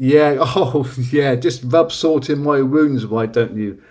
Yeah, oh yeah, just rub salt in my wounds, why don't you?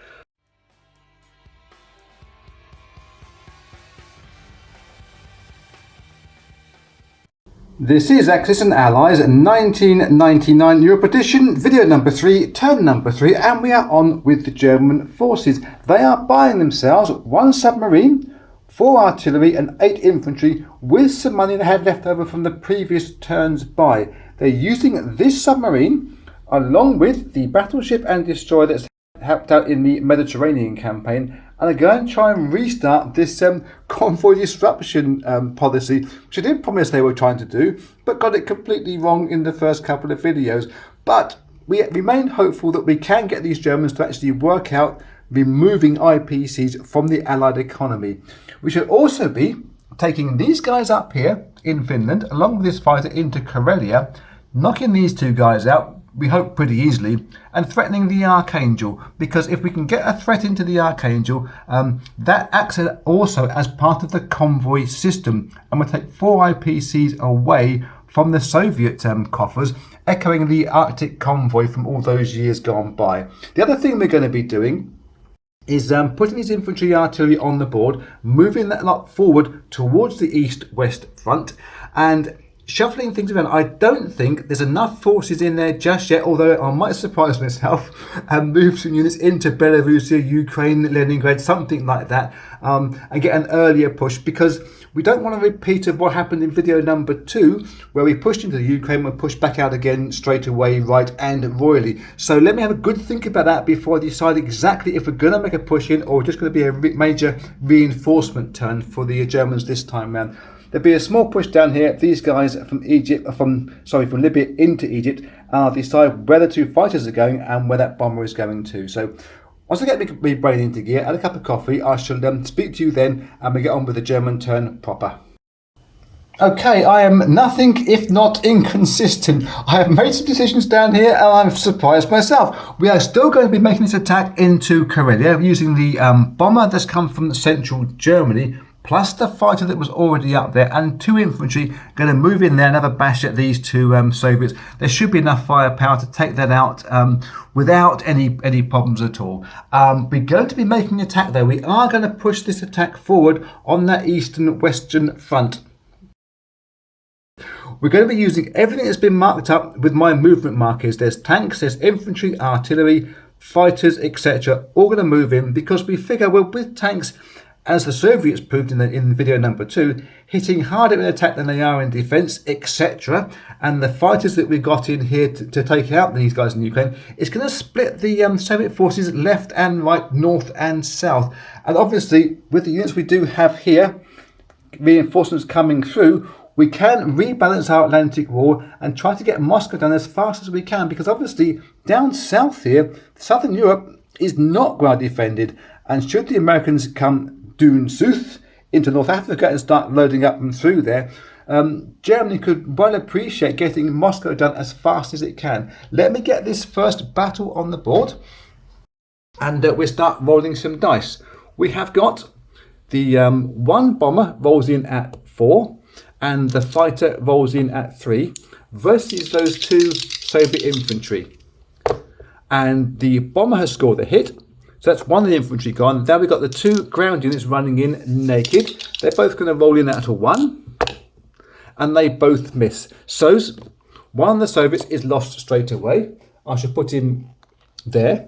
This is Axis and Allies 1999 Europe edition, video number 3, turn number 3, and we are on with the German forces. They are buying themselves 1 submarine, 4 artillery and 8 infantry with some money they had left over from the previous turn's buy. They're using this submarine along with the battleship and destroyer that's helped out in the Mediterranean campaign, and are going to try and restart this convoy disruption policy, which I did promise they were trying to do, but got it completely wrong in the first couple of videos. But we remain hopeful that we can get these Germans to actually work out removing IPCs from the Allied economy. We should also be taking these guys up here in Finland, along with this fighter, into Karelia, knocking these 2 guys out, we hope pretty easily, and threatening the Archangel, because if we can get a threat into the Archangel, that acts also as part of the convoy system, and will take 4 IPCs away from the Soviet coffers, echoing the Arctic convoy from all those years gone by. The other thing we're going to be doing is putting his infantry artillery on the board, moving that lot forward towards the east-west front, and shuffling things around. I don't think there's enough forces in there just yet, although I might surprise myself and move some units into Belarus, Ukraine, Leningrad, something like that, and get an earlier push, because we don't want a repeat of what happened in video number 2, where we pushed into the Ukraine and pushed back out again straight away, right and royally. So let me have a good think about that before I decide exactly if we're going to make a push in, or just going to be a major reinforcement turn for the Germans this time round. There'll be a small push down here. These guys from from Libya into Egypt, and I'll decide where the 2 fighters are going and where that bomber is going to. So once I get my brain into gear and a cup of coffee, I shall speak to you then, and we get on with the German turn proper. Okay, I am nothing if not inconsistent. I have made some decisions down here and I'm surprised myself. We are still going to be making this attack into Karelia using the bomber that's come from central Germany, plus the fighter that was already up there, and 2 infantry going to move in there and have a bash at these 2 Soviets. There should be enough firepower to take that out without any problems at all. We're going to be making an attack though. We are going to push this attack forward on that eastern-western front. We're going to be using everything that's been marked up with my movement markers. There's tanks, there's infantry, artillery, fighters, etc. all going to move in, because we figure, well, with tanks, as the Soviets proved in video number 2, hitting harder in attack than they are in defence, etc. And the fighters that we've got in here to take out these guys in Ukraine, is going to split the Soviet forces left and right, north and south. And obviously, with the units we do have here, reinforcements coming through, we can rebalance our Atlantic wall and try to get Moscow done as fast as we can, because obviously down south here, southern Europe is not well defended, and should the Americans come due south into North Africa and start loading up and through there, Germany could well appreciate getting Moscow done as fast as it can. Let me get this first battle on the board, and we'll start rolling some dice. We have got the 1 bomber rolls in at 4, and the fighter rolls in at 3, versus those 2 Soviet infantry. And the bomber has scored a hit, so that's 1 of the infantry gone. Now we've got the 2 ground units running in naked. They're both going to roll in at a 1, and they both miss. So 1 of the Soviets is lost straight away. I shall put him there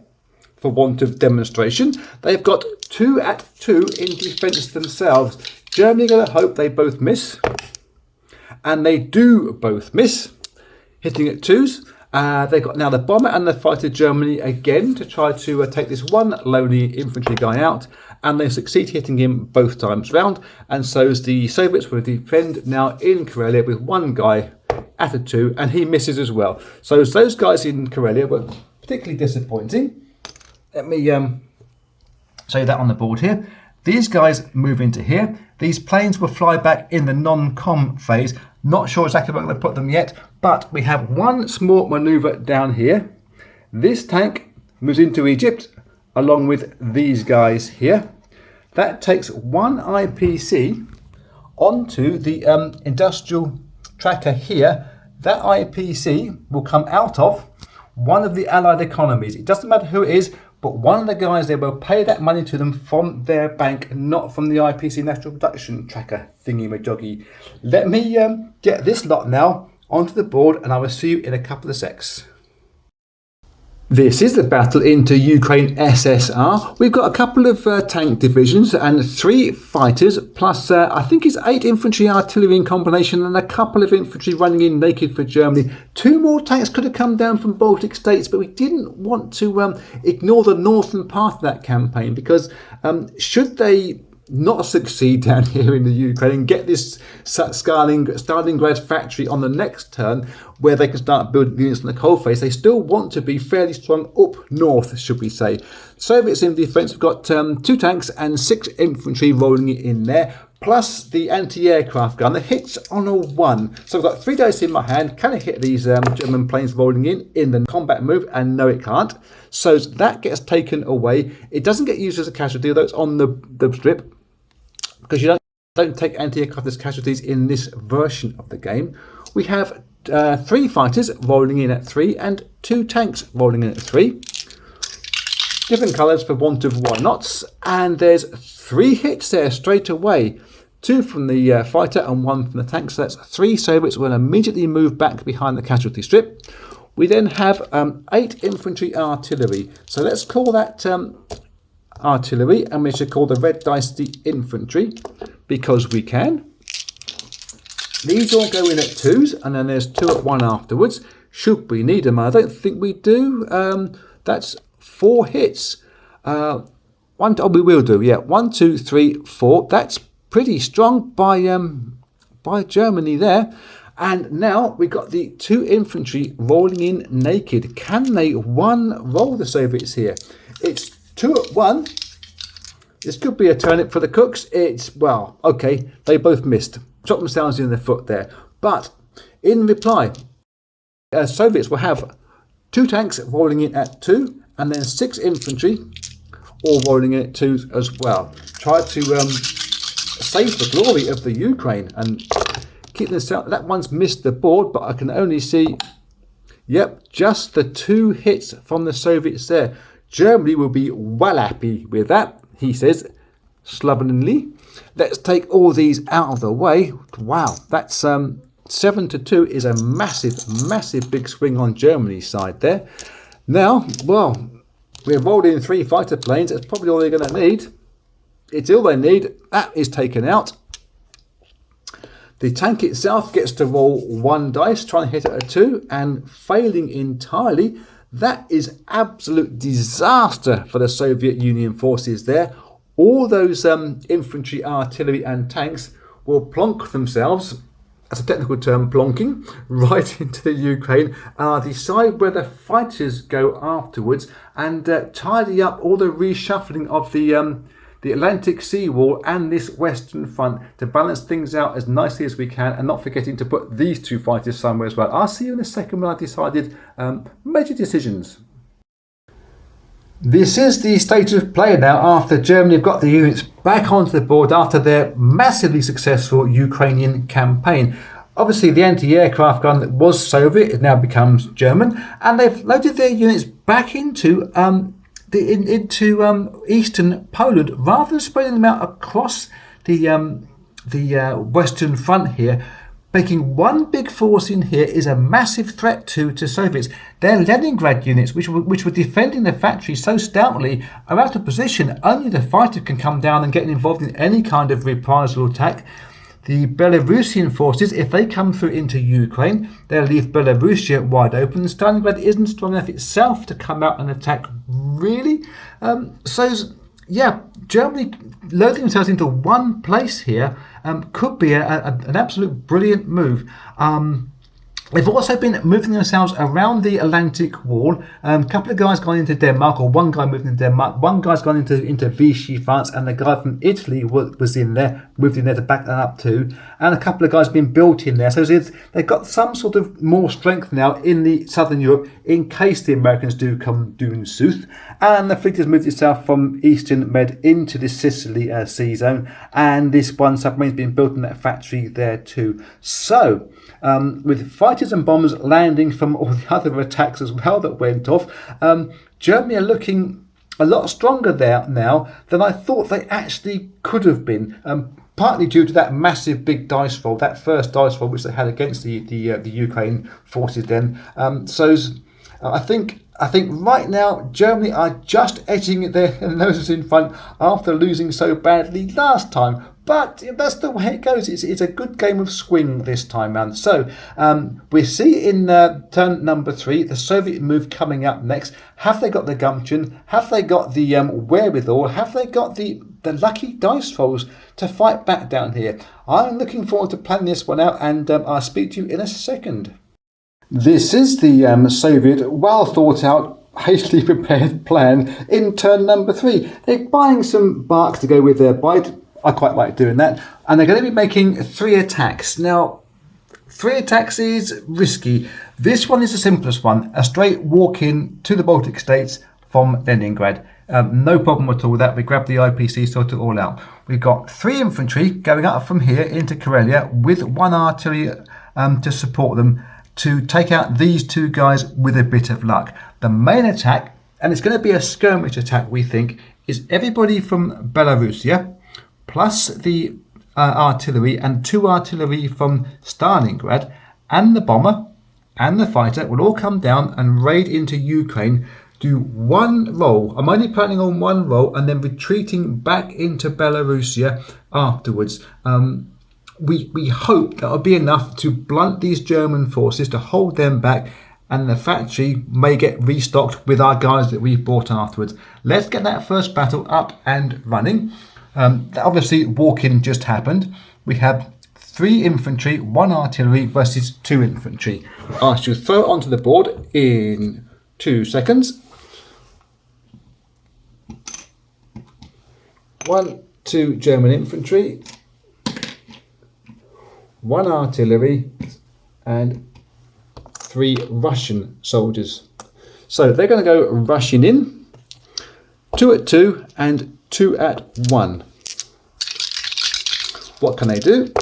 for want of demonstration. They've got 2 at 2 in defence themselves. Germany are going to hope they both miss, and they do both miss, hitting at 2s. They've got now the bomber and the fighter Germany again to try to take this 1 lonely infantry guy out, and they succeed hitting him both times round. And so the Soviets will defend now in Karelia with 1 guy at a 2, and he misses as well. So those guys in Karelia were particularly disappointing. Let me show you that on the board here. These guys move into here. These planes will fly back in the non-com phase. Not sure exactly where I'm going to put them yet, but we have 1 small manoeuvre down here. This tank moves into Egypt along with these guys here. That takes 1 IPC onto the industrial tracker here. That IPC will come out of one of the allied economies. It doesn't matter who it is, but one of the guys there will pay that money to them from their bank, not from the IPC National Production Tracker thingy-majoggy. Let me get this lot now onto the board, and I will see you in a couple of secs. This is the battle into Ukraine SSR. We've got a couple of tank divisions and 3 fighters, plus I think it's 8 infantry artillery in combination and a couple of infantry running in naked for Germany. 2 more tanks could have come down from Baltic states, but we didn't want to ignore the northern part of that campaign, because should they not succeed down here in the Ukraine and get this Stalingrad factory on the next turn where they can start building units on the coalface, they still want to be fairly strong up north, should we say. Soviets in defence have got 2 tanks and 6 infantry rolling in there, plus the anti-aircraft gun. The hits on a 1. So I've got 3 dice in my hand. Can I hit these German planes rolling in the combat move? And no, it can't. So that gets taken away. It doesn't get used as a casualty, although it's on the strip, because you don't take anti-aircraft as casualties in this version of the game. We have 3 fighters rolling in at 3 and 2 tanks rolling in at 3. Different colours for want of why nots. And there's 3 hits there straight away. 2 from the fighter and 1 from the tank. So that's 3 Soviets will immediately move back behind the casualty strip. We then have 8 infantry artillery. So let's call that artillery, and we should call the red dice the infantry, because we can. These all go in at 2s, and then there's 2 at 1 afterwards. Should we need them? I don't think we do. That's 4 hits. We will do. Yeah, 1, 2, 3, 4. That's pretty strong by Germany there. And now we've got the 2 infantry rolling in naked. Can they roll the Soviets here? It's 2 at 1. This could be a turnip for the cooks. Well, okay, they both missed. Shot themselves in the foot there. But in reply, Soviets will have 2 tanks rolling in at 2, and then 6 infantry all rolling in at 2s as well. Try to save the glory of the Ukraine and keep this out. That one's missed the board, but I can only see, yep, just the 2 hits from the Soviets there. Germany will be well happy with that, he says slovenly. Let's take all these out of the way. Wow, that's 7 to 2 is a massive big swing on Germany's side there. Now, well, we're rolled in 3 fighter planes. That's probably all they're going to need. It's all they need. That is taken out. The tank itself gets to roll 1 dice, trying to hit it at 2, and failing entirely. That is absolute disaster for the Soviet Union forces there. All those infantry, artillery and tanks will plonk themselves, that's a technical term, plonking, right into the Ukraine. Decide where the fighters go afterwards, and tidy up all the reshuffling of the Atlantic seawall and this Western Front to balance things out as nicely as we can, and not forgetting to put these 2 fighters somewhere as well. I'll see you in a second when I decided major decisions. This is the state of play now after Germany have got the units back onto the board after their massively successful Ukrainian campaign. Obviously, the anti-aircraft gun that was Soviet, it now becomes German, and they've loaded their units back into eastern Poland, rather than spreading them out across the Western Front here. Making one big force in here is a massive threat to Soviets. Their Leningrad units, which were defending the factory so stoutly, are out of position. Only the fighter can come down and get involved in any kind of reprisal attack. The Belarusian forces, if they come through into Ukraine, they'll leave Belarusia wide open. Stalingrad isn't strong enough itself to come out and attack, really. Germany loading themselves into one place here could be an absolute brilliant move. They've also been moving themselves around the Atlantic Wall. A couple of guys gone into Denmark, or one guy moved into Denmark. One guy's gone into Vichy, France, and the guy from Italy was in there, moved in there to back that up too. And a couple of guys been built in there. So they've got some sort of more strength now in the southern Europe in case the Americans do come due south. And the fleet has moved itself from eastern Med into the Sicily sea zone. And this one submarine's been built in that factory there too. So, with fighting fighters and bombers landing from all the other attacks as well that went off. Germany are looking a lot stronger there now than I thought they actually could have been. Partly due to that massive big dice roll, that first dice roll which they had against the Ukraine forces. Then, I think right now Germany are just edging their noses in front after losing so badly last time. But that's the way it goes. It's a good game of swing this time round. So we see in turn number 3 the Soviet move coming up next. Have they got the gumption? Have they got the wherewithal? Have they got the lucky dice rolls to fight back down here? I'm looking forward to planning this one out, and I'll speak to you in a second. This is the Soviet well thought out, hastily prepared plan in turn number 3. They're buying some barks to go with their bite. I quite like doing that. And they're going to be making 3 attacks. Now, 3 attacks is risky. This one is the simplest one. A straight walk in to the Baltic states from Leningrad. No problem at all with that. We grab the IPC, sort it all out. We've got 3 infantry going up from here into Karelia with 1 artillery to support them to take out these 2 guys with a bit of luck. The main attack, and it's going to be a skirmish attack, we think, is everybody from Belarusia, plus the artillery and 2 artillery from Stalingrad, and the bomber and the fighter will all come down and raid into Ukraine, do 1 roll. I'm only planning on 1 roll and then retreating back into Belarusia afterwards. We hope that will be enough to blunt these German forces, to hold them back, and the factory may get restocked with our guys that we've bought afterwards. Let's get that first battle up and running. Obviously, walk-in just happened. We have 3 infantry, 1 artillery versus 2 infantry. I shall throw it onto the board in 2 seconds. 1, 2 German infantry, 1 artillery, and 3 Russian soldiers. So they're going to go rushing in. 2 at 2 and 2 at 1. What can they do?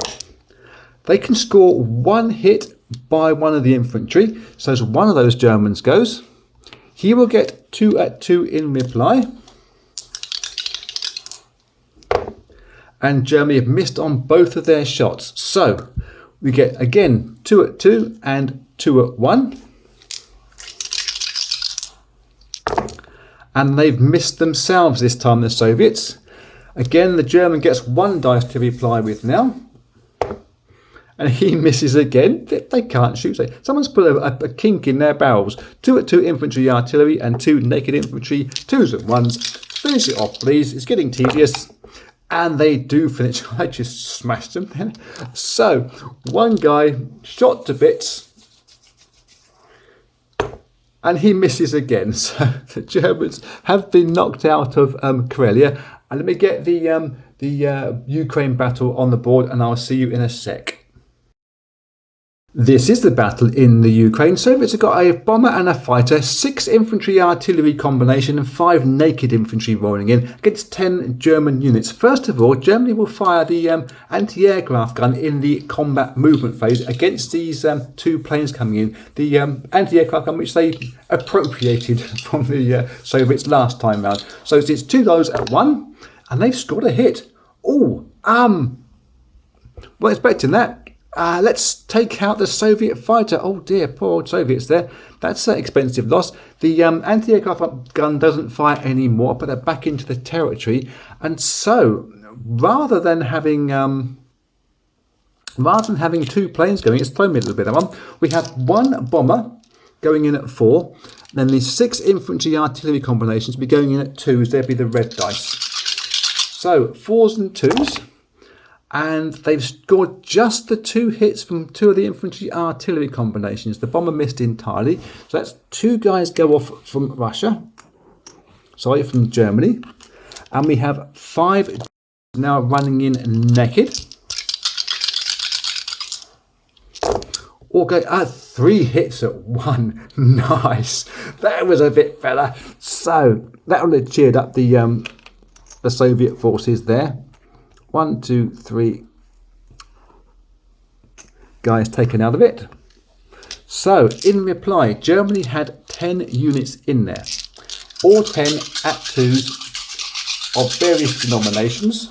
They can score 1 hit by 1 of the infantry. So as 1 of those Germans goes, he will get 2 at 2 in reply. And Germany have missed on both of their shots. So we get again 2 at 2 and 2 at 1. And they've missed themselves this time, the Soviets. Again, the German gets 1 dice to reply with now. And he misses again. They can't shoot. Someone's put a kink in their barrels. 2 at 2 infantry artillery and 2 naked infantry. 2s at 1s. Finish it off, please. It's getting tedious. And they do finish. I just smashed them then. So, 1 guy shot to bits. And he misses again. So the Germans have been knocked out of Karelia. And let me get the Ukraine battle on the board, and I'll see you in a sec. This is the battle in the Ukraine. Soviets have got a bomber and a fighter, 6 infantry artillery combination, and 5 naked infantry rolling in against 10 German units. First of all, Germany will fire the anti-aircraft gun in the combat movement phase against these 2 planes coming in. The anti-aircraft gun which they appropriated from the Soviets last time round. So it's 2 goals at 1, and they've scored a hit. Wasn't expecting that. Let's take out the Soviet fighter. Oh dear, poor old Soviets there. That's an expensive loss. The anti-aircraft gun doesn't fire anymore, but they're back into the territory. And so, rather than having 2 planes going, it's thrown me a little bit of one. We have 1 bomber going in at 4. Then the 6 infantry artillery combinations will be going in at 2s. There'll be the red dice. So 4s and 2s. And they've scored just the 2 hits from 2 of the infantry artillery combinations. The bomber missed entirely. So that's 2 guys go off from from Germany. And we have 5 now running in naked. Okay, 3 hits at 1. Nice. That was a bit fella. So that would have cheered up the Soviet forces there. 1, 2, 3 guys taken out of it. So, in reply, Germany had 10 units in there, all 10 at 2s of various denominations.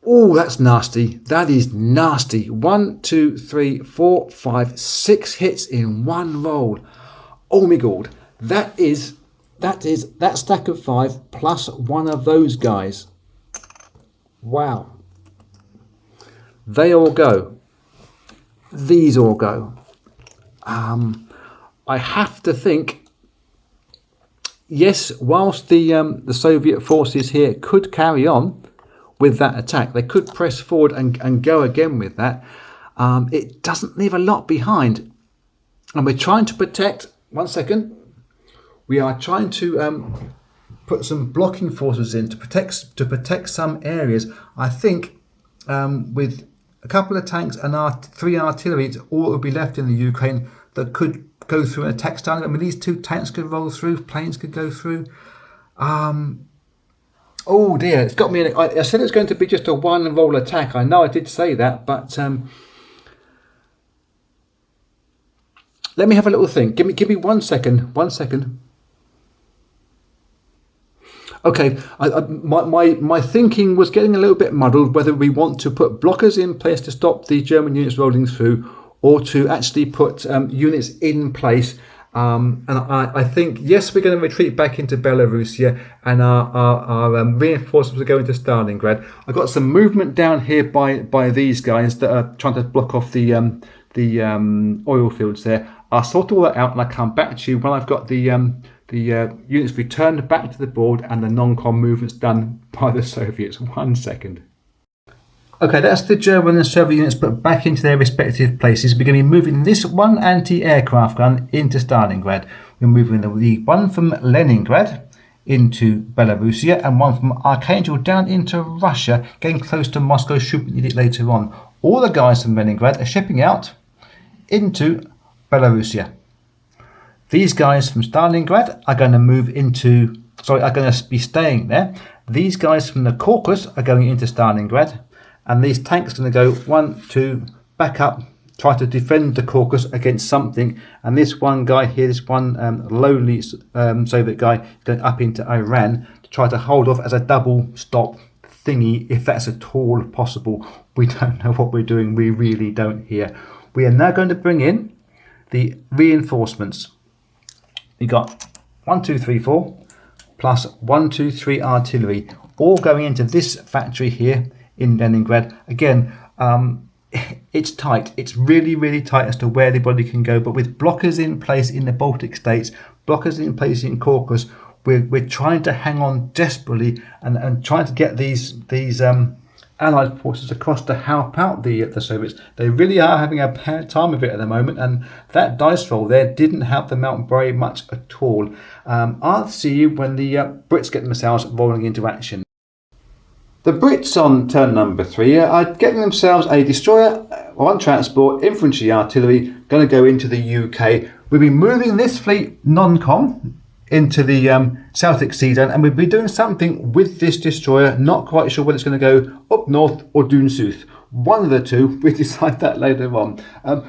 Oh, that's nasty. That is nasty. 1, 2, 3, 4, 5, 6 hits in one roll. Oh my god. That stack of 5 plus one of those guys. Wow. They all go. These all go. I have to think, yes, whilst the Soviet forces here could carry on with that attack, they could press forward and go again with that, it doesn't leave a lot behind. And we're trying to protect, one second, we are trying to put some blocking forces in to protect some areas. I think with a couple of tanks and 3 artillery, it's all that would be left in the Ukraine that could go through an attack style. I mean, these 2 tanks could roll through, planes could go through. Oh dear, it's got me. I said it's going to be just a 1 roll attack. I know I did say that, but let me have a little think. Give me 1 second. 1 second. Okay, my thinking was getting a little bit muddled whether we want to put blockers in place to stop the German units rolling through, or to actually put units in place. And I think, yes, we're going to retreat back into Belarusia, and our reinforcements are going to Stalingrad. I've got some movement down here by these guys that are trying to block off the oil fields there. I'll sort all that out and I'll come back to you when I've got the units returned back to the board and the non-com movements done by the Soviets. 1 second. Okay, that's the German and Soviet units put back into their respective places. We're going to be moving this 1 anti-aircraft gun into Stalingrad. We're moving the 1 from Leningrad into Belarusia and 1 from Archangel down into Russia, getting close to Moscow should we need it later on. All the guys from Leningrad are shipping out into Belarusia. These guys from Stalingrad are going to are going to be staying there. These guys from the Caucasus are going into Stalingrad. And these tanks are going to go 1, 2, back up, try to defend the Caucasus against something. And this one guy here, this one lowly Soviet guy, going up into Iran to try to hold off as a double stop thingy, if that's at all possible. We don't know what we're doing. We really don't here. We are now going to bring in the reinforcements. We got 1, 2, 3, 4 plus 1, 2, 3 artillery, all going into this factory here in Leningrad. Again, it's tight. It's really, really tight as to where anybody can go. But with blockers in place in the Baltic states, blockers in place in Caucasus, we're trying to hang on desperately and trying to get these Allied forces across to help out the Soviets. They really are having a bad time of it at the moment, and that dice roll there didn't help them out very much at all. I'll see you when the Brits get themselves rolling into action. The Brits on turn number 3 are getting themselves a destroyer, 1 transport, infantry, artillery, going to go into the UK. We'll be moving this fleet non-com into the Celtic Sea Zone, and we'll be doing something with this destroyer. Not quite sure whether it's going to go up north or due south. One of the two. We'll decide that later on.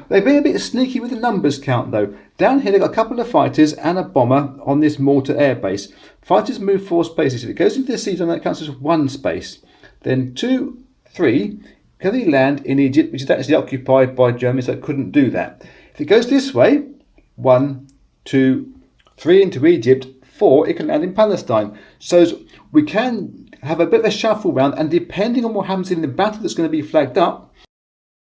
They've been a bit sneaky with the numbers count though. Down here they've got a couple of fighters and a bomber on this mortar airbase. Fighters move 4 spaces. If it goes into the sea zone, that counts as 1 space. Then 2, 3, can they land in Egypt, which is actually occupied by Germans that couldn't do that. If it goes this way, 1, 2, 3 into Egypt, 4, it can land in Palestine. So we can have a bit of a shuffle round, and depending on what happens in the battle that's going to be flagged up,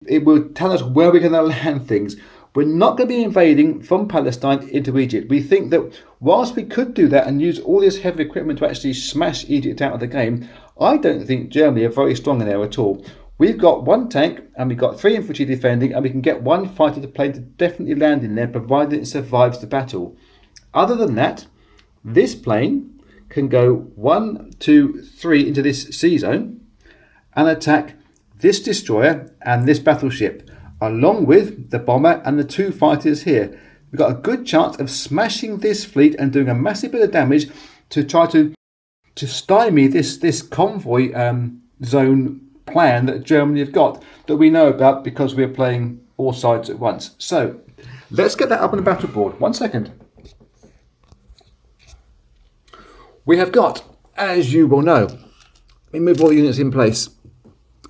it will tell us where we're going to land things. We're not going to be invading from Palestine into Egypt. We think that whilst we could do that and use all this heavy equipment to actually smash Egypt out of the game, I don't think Germany are very strong in there at all. We've got 1 tank and we've got 3 infantry defending, and we can get 1 fighter to plane to definitely land in there, provided it survives the battle. Other than that, this plane can go 1, 2, 3 into this sea zone and attack this destroyer and this battleship, along with the bomber and the 2 fighters here. We've got a good chance of smashing this fleet and doing a massive bit of damage to try to stymie this convoy zone plan that Germany have got, that we know about because we're playing all sides at once. So let's get that up on the battle board. 1 second. We have got, as you will know, we move all the units in place.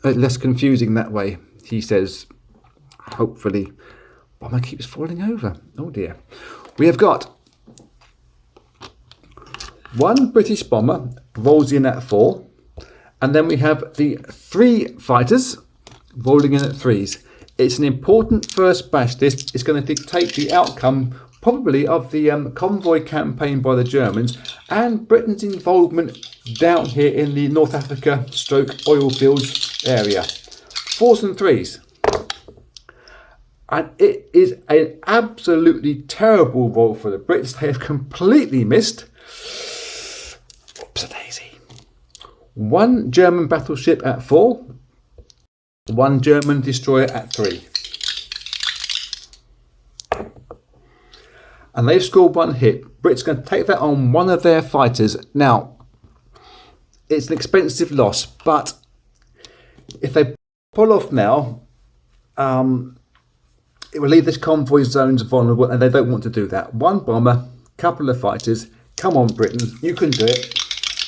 Less confusing that way, he says, hopefully. Bomber keeps falling over. Oh dear. We have got one British bomber rolls in at 4, and then we have the 3 fighters rolling in at 3s. It's an important first bash list. It's going to dictate the outcome probably of the convoy campaign by the Germans and Britain's involvement down here in the North Africa stroke oil fields area. 4s and 3s. And it is an absolutely terrible roll for the Brits. They have completely missed. Oops-a-daisy. 1 German battleship at 4. 1 German destroyer at 3. And they've scored 1 hit. Brits going to take that on one of their fighters. Now, it's an expensive loss, but if they pull off now, it will leave this convoy zones vulnerable, and they don't want to do that. 1 bomber, couple of fighters. Come on, Britain, you can do it.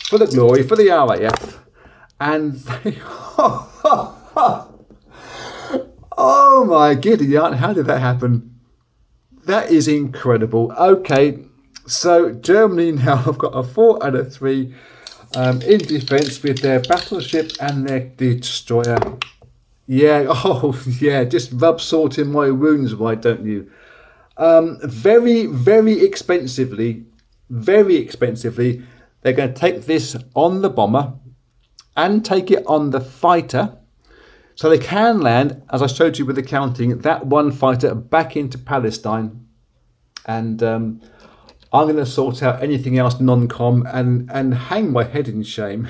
For the glory, for the RAF. And they, oh my giddy aunt, how did that happen? That is incredible. Okay, so Germany now have got a 4 and a 3 in defence with their battleship and their destroyer. Yeah, oh yeah, just rub salt in my wounds, why don't you? Very, very expensively, they're going to take this on the bomber and take it on the fighter. So they can land, as I showed you with the counting, that 1 fighter back into Palestine. And I'm going to sort out anything else non-com and hang my head in shame.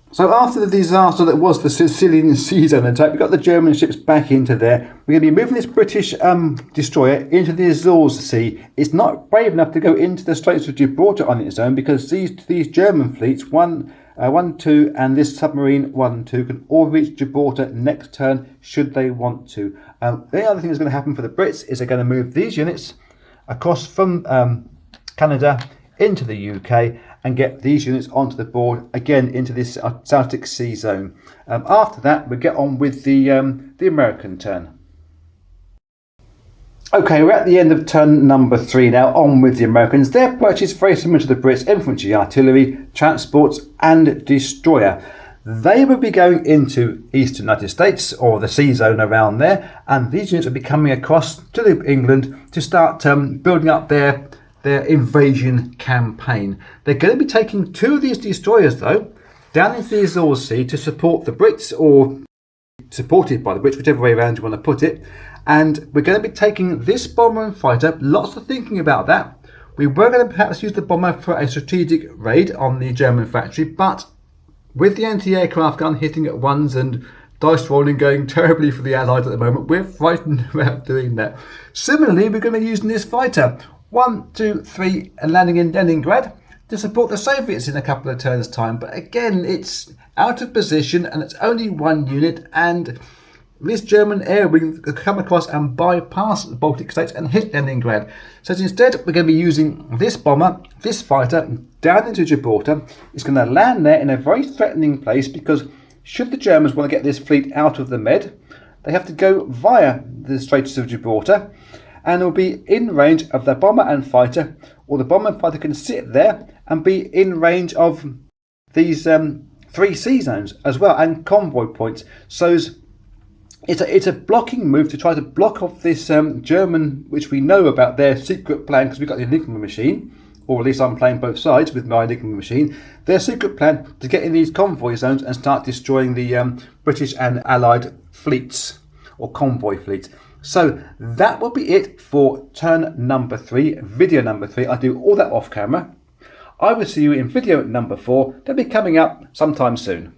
So after the disaster that was the Sicilian sea zone attack, we got the German ships back into there. We're going to be moving this British destroyer into the Azores Sea. It's not brave enough to go into the Straits of Gibraltar on its own because these German fleets, 1, 2, and this submarine 1, 2 can all reach Gibraltar next turn should they want to. The other thing that's going to happen for the Brits is they're going to move these units across from Canada into the UK and get these units onto the board again into this Celtic Sea zone. After that, we get on with the American turn. Okay, we're at the end of turn number 3 now, on with the Americans. Their approach is very similar to the Brits: infantry, artillery, transports and destroyer. They will be going into eastern United States or the sea zone around there, and these units will be coming across to England to start building up their invasion campaign. They're going to be taking 2 of these destroyers though down into the Azores Sea to support the Brits, or supported by the Brits, whichever way around you want to put it. And we're going to be taking this bomber and fighter. Lots of thinking about that. We were going to perhaps use the bomber for a strategic raid on the German factory, but with the anti-aircraft gun hitting at 1s and dice rolling going terribly for the Allies at the moment, we're frightened about doing that. Similarly, we're going to be using this fighter 1, 2, 3 and landing in Leningrad to support the Soviets in a couple of turns' time. But again, it's out of position and it's only 1 unit, and this German air wing could come across and bypass the Baltic states and hit Leningrad. So instead, we're going to be using this bomber, this fighter, down into Gibraltar. It's going to land there in a very threatening place because should the Germans want to get this fleet out of the Med, they have to go via the Straits of Gibraltar, and it will be in range of the bomber and fighter, or the bomber and fighter can sit there and be in range of these 3 sea zones as well, and convoy points. So it's a blocking move to try to block off this German, which we know about their secret plan because we've got the Enigma machine, or at least I'm playing both sides with my Enigma machine. Their secret plan to get in these convoy zones and start destroying the British and Allied fleets, or convoy fleets. So that will be it for turn number 3, video number 3. I'll do all that off camera. I will see you in video number 4. They'll be coming up sometime soon.